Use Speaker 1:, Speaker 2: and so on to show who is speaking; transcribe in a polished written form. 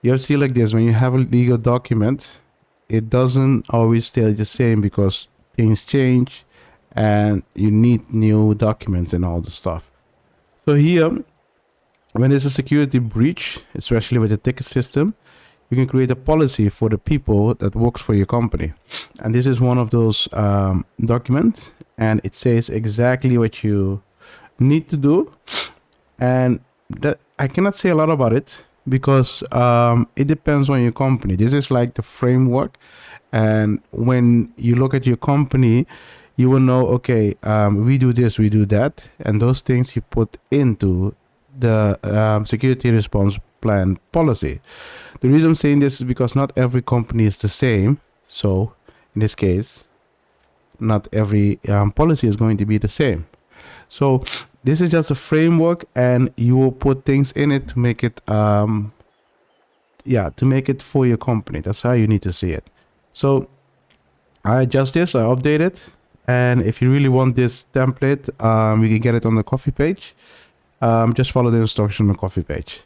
Speaker 1: You have to see like this: when you have a legal document, it doesn't always stay the same because things change and you need new documents and all the stuff. So here, when there's a security breach, especially with the ticket system, you can create a policy for the people that works for your company. And this is one of those documents, and it says exactly what you need to do. And that I cannot say a lot about it because it depends on your company. This is like the framework, and when you look at your company, you will know, okay, we do this, we do that, and those things you put into the security response plan policy. The reason I'm saying this is because not every company is the same. So in this case, not every policy is going to be the same. So this is just a framework, and you will put things in it to make it to make it for your company. That's how you need to see it. So I adjust this, I update it, and if you really want this template, we can get it on the coffee page. Just follow the instructions on the coffee page.